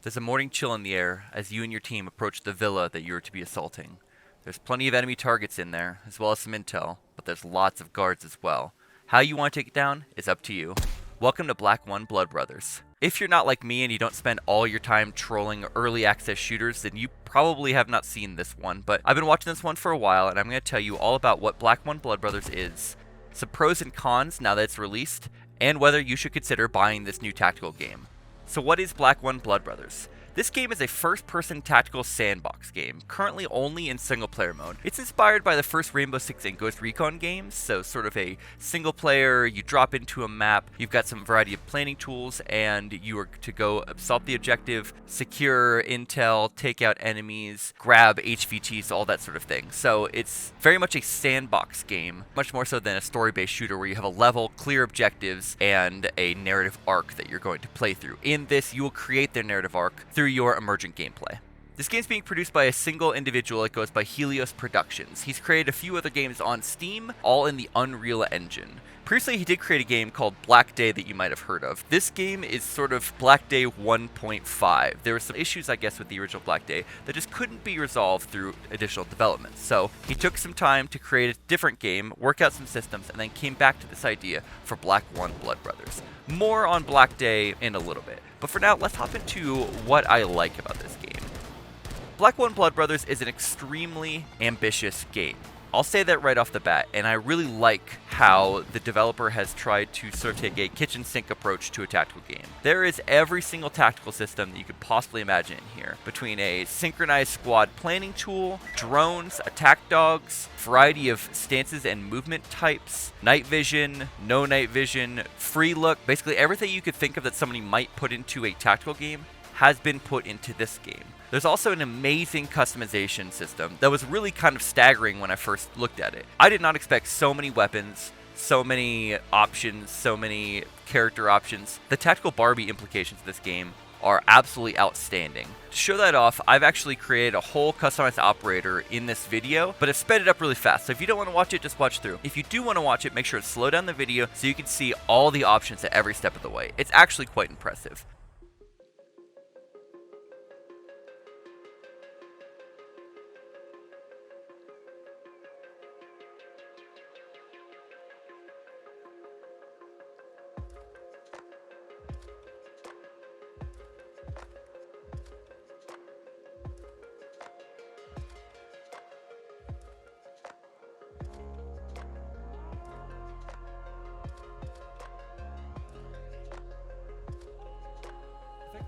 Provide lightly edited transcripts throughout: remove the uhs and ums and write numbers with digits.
There's a morning chill in the air as you and your team approach the villa that you are to be assaulting. There's plenty of enemy targets in there, as well as some intel, but there's lots of guards as well. How you want to take it down is up to you. Welcome to Black 1 Blood Brothers. If you're not like me and you don't spend all your time trolling early access shooters, then you probably have not seen this one, but I've been watching this one for a while, and I'm going to tell you all about what Black 1 Blood Brothers is, some pros and cons now that it's released, and whether you should consider buying this new tactical game. So what is Black 1 Blood Brothers? This game is a first-person tactical sandbox game, currently only in single-player mode. It's inspired by the first Rainbow Six and Ghost Recon games, so sort of a single-player, you drop into a map, you've got some variety of planning tools, and you are to go solve the objective, secure intel, take out enemies, grab HVTs, all that sort of thing. So it's very much a sandbox game, much more so than a story-based shooter where you have a level, clear objectives, and a narrative arc that you're going to play through. In this, you will create their narrative arc through your emergent gameplay. This game's being produced by a single individual that goes by Helios Productions. He's created a few other games on Steam, all in the Unreal Engine. Previously, he did create a game called Black Day that you might have heard of. This game is sort of Black Day 1.5. There were some issues, I guess, with the original Black Day that just couldn't be resolved through additional development. So he took some time to create a different game, work out some systems, and then came back to this idea for Black 1 Blood Brothers. More on Black Day in a little bit. But for now, let's hop into what I like about this game. Black 1 Blood Brothers is an extremely ambitious game. I'll say that right off the bat, and I really like how the developer has tried to sort of take a kitchen sink approach to a tactical game. There is every single tactical system that you could possibly imagine in here, between a synchronized squad planning tool, drones, attack dogs, variety of stances and movement types, night vision, no night vision, free look, basically everything you could think of that somebody might put into a tactical game has been put into this game. There's also an amazing customization system that was really kind of staggering when I first looked at it. I did not expect so many weapons, so many options, so many character options. The tactical Barbie implications of this game are absolutely outstanding. To show that off, I've actually created a whole customized operator in this video, but I've sped it up really fast, so if you don't want to watch it, just watch through. If you do want to watch it, make sure to slow down the video so you can see all the options at every step of the way. It's actually quite impressive.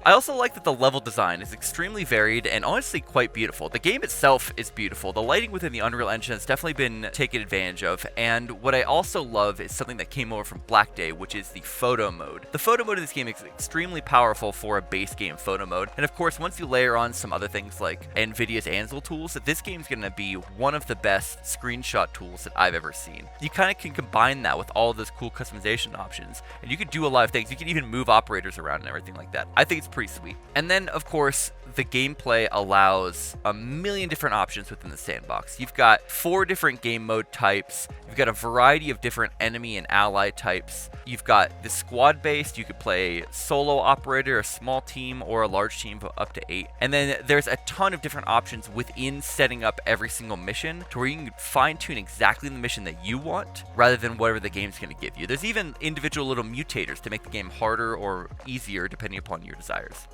I also like that the level design is extremely varied and honestly quite beautiful. The game itself is beautiful. The lighting within the Unreal Engine has definitely been taken advantage of, and what I also love is something that came over from Black Day, which is the photo mode. The photo mode of this game is extremely powerful for a base game photo mode, and of course once you layer on some other things like Nvidia's Ansel tools, this game's going to be one of the best screenshot tools that I've ever seen. You kind of can combine that with all of those cool customization options, and you can do a lot of things. You can even move operators around and everything like that. I think it's pretty sweet. And then, of course, the gameplay allows a million different options within the sandbox. You've got 4 different game mode types. You've got a variety of different enemy and ally types. You've got the squad-based. You could play a solo operator, a small team, or a large team of up to 8. And then there's a ton of different options within setting up every single mission to where you can fine-tune exactly the mission that you want rather than whatever the game's going to give you. There's even individual little mutators to make the game harder or easier depending upon your desires.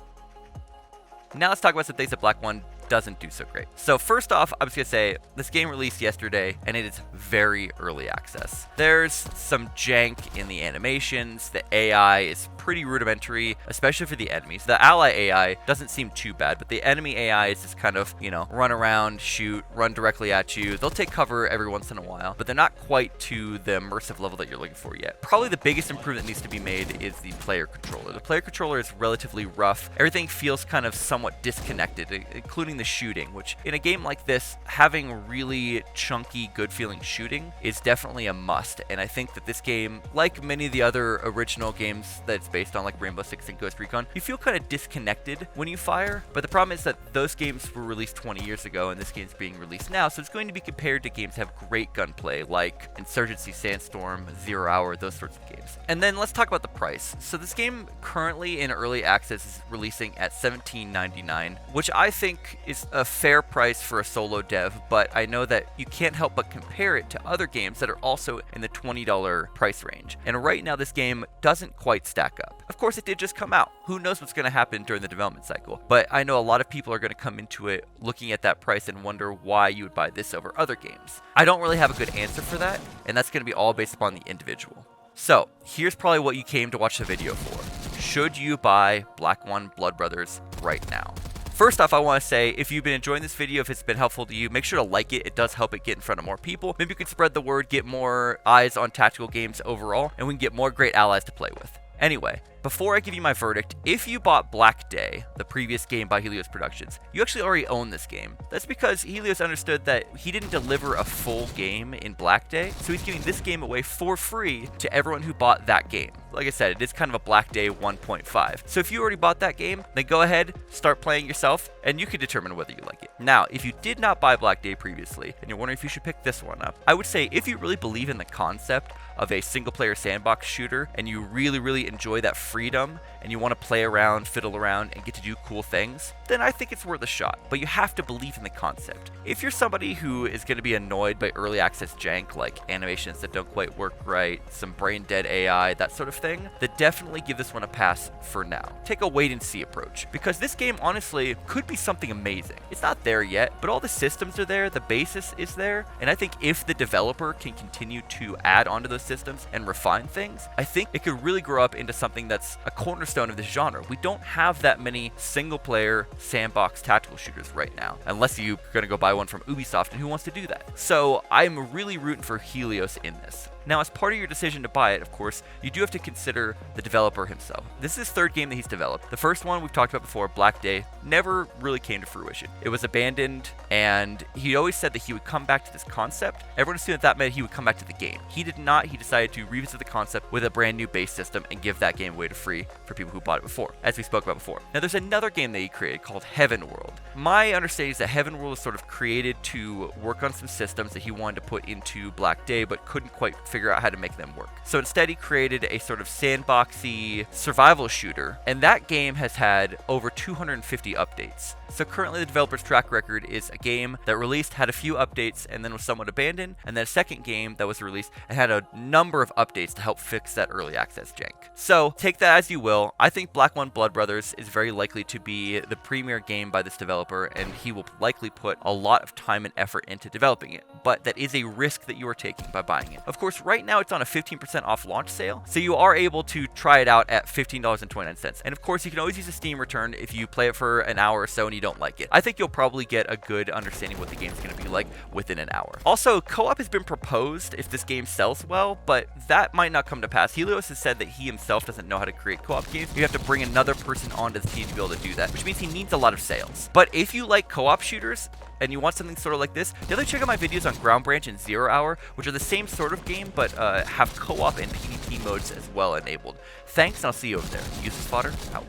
Now let's talk about some things that Black 1 doesn't do so great. So first off, I was going to say, this game released yesterday, and it is very early access. There's some jank in the animations, the AI is pretty rudimentary, especially for the enemies. The ally AI doesn't seem too bad, but the enemy AI is just kind of, run around, shoot, run directly at you. They'll take cover every once in a while, but they're not quite to the immersive level that you're looking for yet. Probably the biggest improvement that needs to be made is the player controller. The player controller is relatively rough. Everything feels kind of somewhat disconnected, including the shooting, which in a game like this, having really chunky, good feeling shooting is definitely a must. And I think that this game, like many of the other original games that it's based on like Rainbow Six and Ghost Recon, you feel kind of disconnected when you fire. But the problem is that those games were released 20 years ago and this game's being released now, so it's going to be compared to games that have great gunplay like Insurgency, Sandstorm, Zero Hour, those sorts of games. And then let's talk about the price. So this game currently in early access is releasing at $17.99, which I think is a fair price for a solo dev, but I know that you can't help but compare it to other games that are also in the $20 price range. And right now this game doesn't quite stack up. Of course, it did just come out. Who knows what's going to happen during the development cycle? But I know a lot of people are going to come into it looking at that price and wonder why you would buy this over other games. I don't really have a good answer for that, and that's going to be all based upon the individual. So, here's probably what you came to watch the video for. Should you buy Black One Blood Brothers right now? First off, I want to say, if you've been enjoying this video, if it's been helpful to you, make sure to like it. It does help it get in front of more people. Maybe you can spread the word, get more eyes on tactical games overall, and we can get more great allies to play with. Anyway, before I give you my verdict, if you bought Black Day, the previous game by Helios Productions, you actually already own this game. That's because Helios understood that he didn't deliver a full game in Black Day, so he's giving this game away for free to everyone who bought that game. Like I said, it is kind of a Black Day 1.5. So if you already bought that game, then go ahead, start playing yourself, and you can determine whether you like it. Now, if you did not buy Black Day previously, and you're wondering if you should pick this one up, I would say if you really believe in the concept of a single-player sandbox shooter, and you really enjoy that freedom, and you want to play around, fiddle around, and get to do cool things, then I think it's worth a shot. But you have to believe in the concept. If you're somebody who is going to be annoyed by early access jank, like animations that don't quite work right, some brain-dead AI, that sort of thing, then definitely give this one a pass for now. Take a wait-and-see approach, because this game, honestly, could be something amazing. It's not there yet, but all the systems are there, the basis is there, and I think if the developer can continue to add onto those systems and refine things, I think it could really grow up into something that's a cornerstone of this genre. We don't have that many single-player sandbox tactical shooters right now, unless you're going to go buy one from Ubisoft, and who wants to do that? So I'm really rooting for Helios in this. Now, as part of your decision to buy it, of course, you do have to consider the developer himself. This is his third game that he's developed. The first one we've talked about before, Black Day, never really came to fruition. It was abandoned, and he always said that he would come back to this concept. Everyone assumed that meant he would come back to the game. He did not. He decided to revisit the concept with a brand new base system and give that game away to free for people who bought it before, as we spoke about before. Now, there's another game that he created called Heaven World. My understanding is that Heaven World was sort of created to work on some systems that he wanted to put into Black Day, but couldn't quite figure out how to make them work. So instead, he created a sort of sandboxy survival shooter, and that game has had over 250 updates. So currently the developer's track record is a game that released, had a few updates, and then was somewhat abandoned, and then a second game that was released and had a number of updates to help fix that early access jank. So take that as you will. I think Black One Blood Brothers is very likely to be the premier game by this developer, and he will likely put a lot of time and effort into developing it, but that is a risk that you are taking by buying it. Of course, right now it's on a 15% off launch sale, so you are able to try it out at $15.29. And of course, you can always use a Steam return if you play it for an hour or so and you don't like it. I think you'll probably get a good understanding of what the game's going to be like within an hour. Also, co-op has been proposed if this game sells well, but that might not come to pass. Helios has said that he himself doesn't know how to create co-op games. You have to bring another person onto the team to be able to do that, which means he needs a lot of sales. But if you like co-op shooters, and you want something sort of like this, definitely check out my videos on Ground Branch and Zero Hour, which are the same sort of game, but have co-op and PvP modes as well enabled. Thanks, and I'll see you over there. UselessFodder, out.